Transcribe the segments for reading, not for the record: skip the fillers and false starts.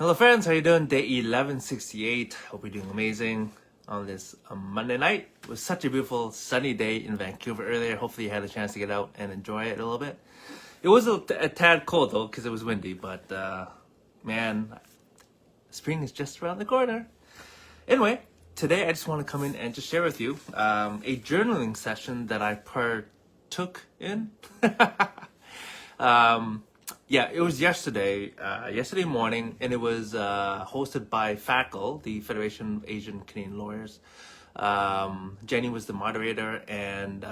Hello friends, how you doing? Day 1168. Hope you're doing amazing on this Monday night. It was such a beautiful sunny day in Vancouver earlier. Hopefully you had a chance to get out and enjoy it a little bit. It was a tad cold though because it was windy, but man, spring is just around the corner. Anyway, today I just want to come in and just share with you a journaling session that I partook in. Yeah, it was yesterday morning, and it was hosted by FACL, the Federation of Asian Canadian Lawyers. Jenny was the moderator, and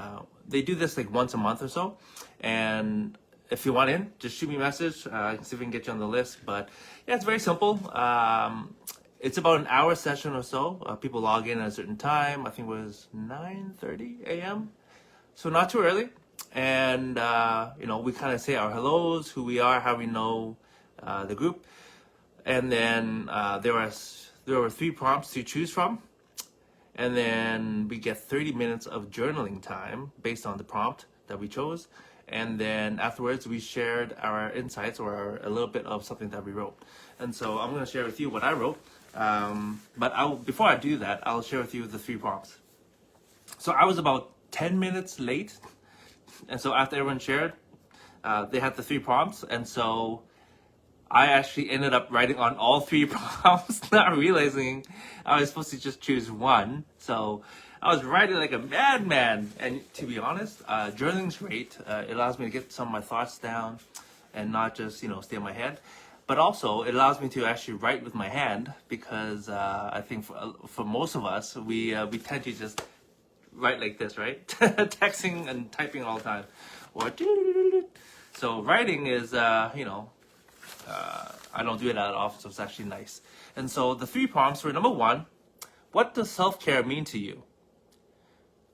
they do this like once a month or so. And if you want in, just shoot me a message. I can see if we can get you on the list. But yeah, it's very simple. It's about an hour session or so. People log in at a certain time. I think it was 9:30 a.m. So not too early. And we kind of say our hellos, who we are, how we know the group, and then there were 3 prompts to choose from, and then we get 30 minutes of journaling time based on the prompt that we chose, and then afterwards we shared our insights or a little bit of something that we wrote. And so I'm going to share with you what I wrote, but before I do that, I'll share with you the 3 prompts. So I was about 10 minutes late. And so after everyone shared, they had the 3 prompts. And so I actually ended up writing on all 3 prompts, not realizing I was supposed to just choose one. So I was writing like a madman. And to be honest, journaling's great. It allows me to get some of my thoughts down and not just, stay in my head. But also it allows me to actually write with my hand because I think for most of us, we tend to just write like this, right? Texting and typing all the time. So writing is, I don't do it that often, so it's actually nice. And so the 3 prompts were: number 1, what does self-care mean to you?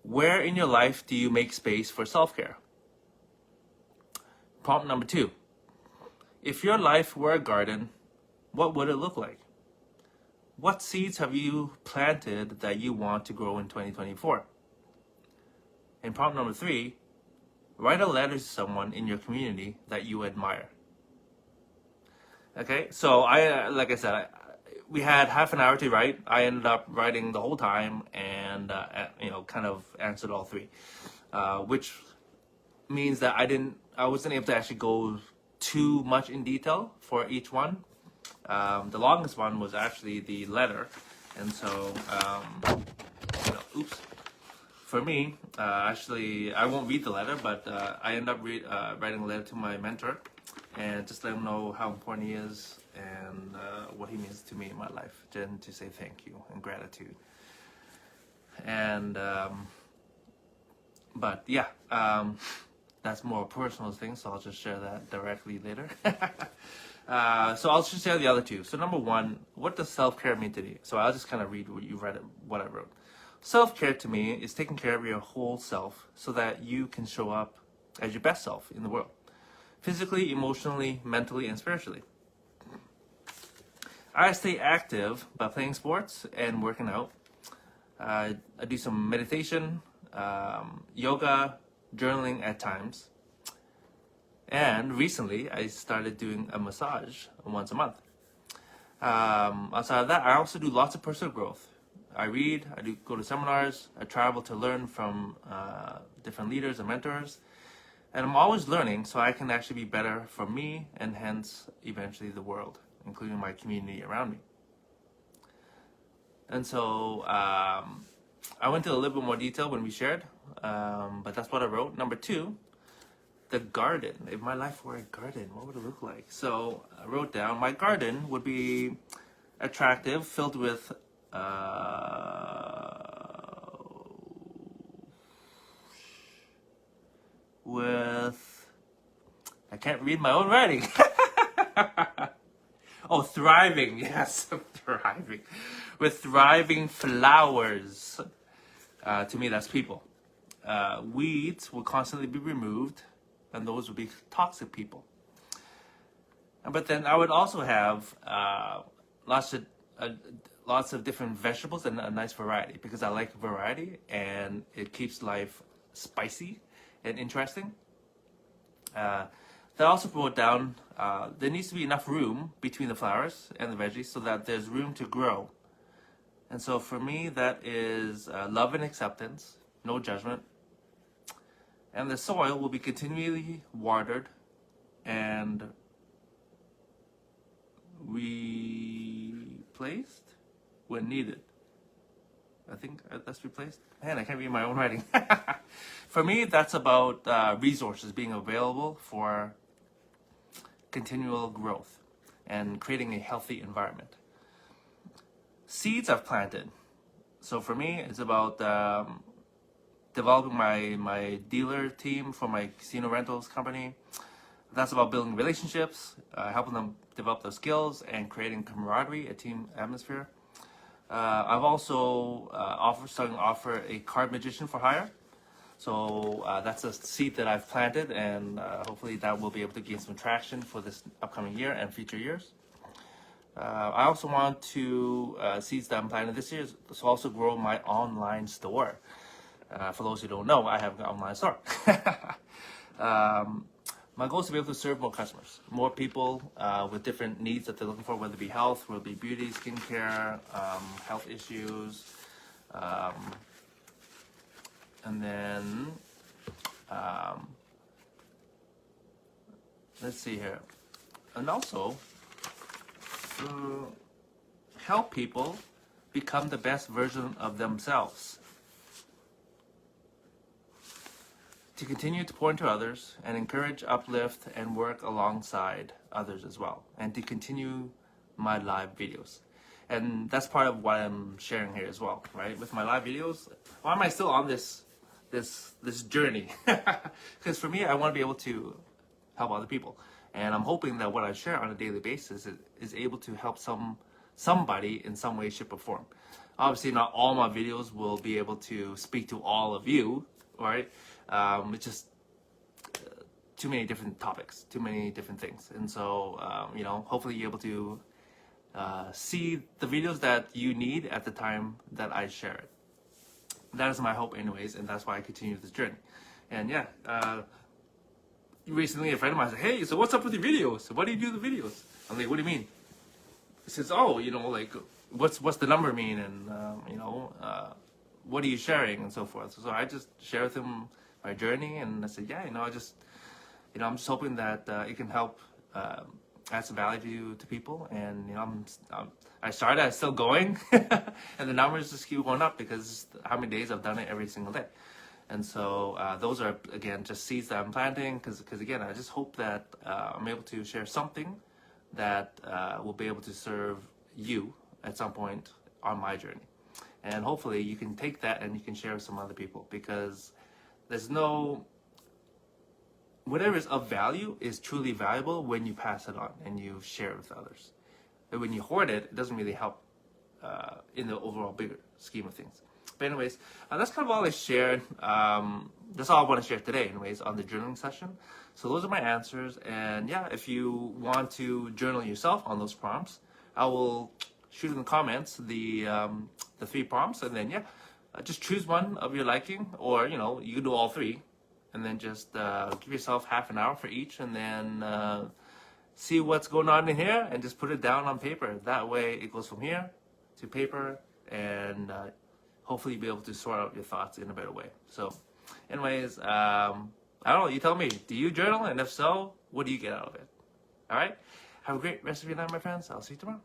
Where in your life do you make space for self-care? Prompt number 2, if your life were a garden, what would it look like? What seeds have you planted that you want to grow in 2024? And prompt number 3, write a letter to someone in your community that you admire. Okay, so like I said, we had half an hour to write. I ended up writing the whole time and, kind of answered all 3, which means that I wasn't able to actually go too much in detail for each one. The longest one was actually the letter. And so, oops. For me, actually, I won't read the letter, but I end up writing a letter to my mentor and just let him know how important he is and what he means to me in my life, and to say thank you and gratitude. And, but yeah, that's more a personal thing, so I'll just share that directly later. So I'll just share the other 2. So number 1, what does self-care mean to you? So I'll just kind of read what I wrote. Self-care to me is taking care of your whole self so that you can show up as your best self in the world, physically, emotionally, mentally, and spiritually. I stay active by playing sports and working out. I do some meditation, yoga, journaling at times. And recently, I started doing a massage once a month. Outside of that, I also do lots of personal growth. I read, I do go to seminars, I travel to learn from different leaders and mentors, and I'm always learning so I can actually be better for me and hence eventually the world, including my community around me. And so I went into a little bit more detail when we shared, but that's what I wrote. Number 2, the garden. If my life were a garden, what would it look like? So I wrote down my garden would be attractive, filled with I can't read my own writing. Oh, thriving. Yes, thriving. With thriving flowers. To me, that's people. Weeds will constantly be removed, and those would be toxic people. But then I would also have lots of different vegetables and a nice variety, because I like variety and it keeps life spicy and interesting. They also wrote down there needs to be enough room between the flowers and the veggies so that there's room to grow. And so for me, that is love and acceptance, no judgment. And the soil will be continually watered and replaced when needed. I think that's replaced. Man, I can't read my own writing. For me, that's about resources being available for continual growth and creating a healthy environment. Seeds I've planted. So for me, it's about developing my dealer team for my casino rentals company. That's about building relationships, helping them develop their skills, and creating camaraderie, a team atmosphere. I've also starting to offer a card magician for hire. So that's a seed that I've planted, and hopefully that will be able to gain some traction for this upcoming year and future years. I also want to, seeds that I'm planting this year, is to also grow my online store. For those who don't know, I have an online store. My goal is to be able to serve more customers, more people with different needs that they're looking for, whether it be health, whether it be beauty, skincare, health issues. And then, let's see here. And also, help people become the best version of themselves. To continue to pour into others and encourage, uplift, and work alongside others as well. And to continue my live videos. And that's part of what I'm sharing here as well, right? With my live videos, why am I still on this journey? Because for me, I want to be able to help other people. And I'm hoping that what I share on a daily basis is able to help somebody in some way, shape, or form. Obviously, not all my videos will be able to speak to all of you, right? It's just too many different topics, too many different things. And so, hopefully you're able to see the videos that you need at the time that I share it. That is my hope anyways, and that's why I continue this journey. And yeah, recently a friend of mine said, hey, so what's up with your videos? What do you do the videos? I'm like, what do you mean? He says, oh, like, what's the number mean? And, what are you sharing? And so forth. So I just share with him my journey, and I said, yeah, I'm just hoping that it can help add some value to people. And, I started, I'm still going, and the numbers just keep going up because how many days I've done it every single day. And so those are, again, just seeds that I'm planting because again, I just hope that I'm able to share something that will be able to serve you at some point on my journey. And hopefully you can take that and you can share with some other people, because there's whatever is of value is truly valuable when you pass it on and you share it with others. But when you hoard it, it doesn't really help in the overall bigger scheme of things. But anyways, that's kind of all I shared. That's all I want to share today anyways on the journaling session. So those are my answers. And yeah, if you want to journal yourself on those prompts, I will shoot in the comments the 3 prompts, and then just choose one of your liking, or you can do all 3, and then just give yourself half an hour for each, and then see what's going on in here and just put it down on paper. That way it goes from here to paper, and hopefully you'll be able to sort out your thoughts in a better way. So anyways, I don't know, you tell me, do you journal? And if so, what do you get out of it? All right, have a great rest of your night, my friends. I'll see you tomorrow.